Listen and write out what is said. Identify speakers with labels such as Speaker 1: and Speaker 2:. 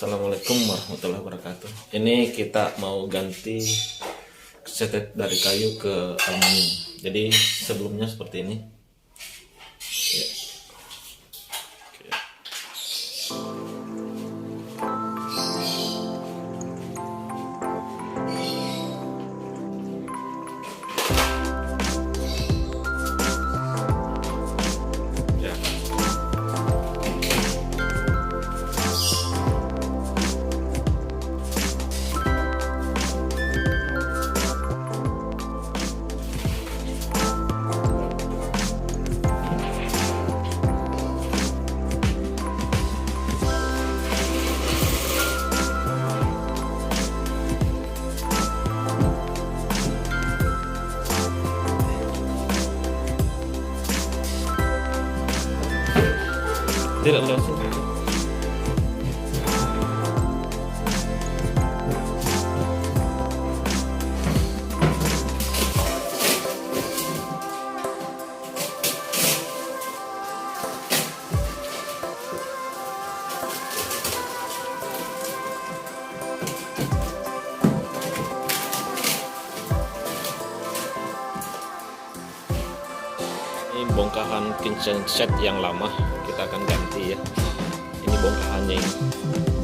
Speaker 1: Assalamualaikum warahmatullahi wabarakatuh. Ini kita mau ganti setet dari kayu ke aluminium. Jadi sebelumnya seperti ini. Ya. Oke. Ya. Tidak langsung. Ini bongkahan kitchen set yang lama kita akan ganti ya. Ini bongkahannya ini.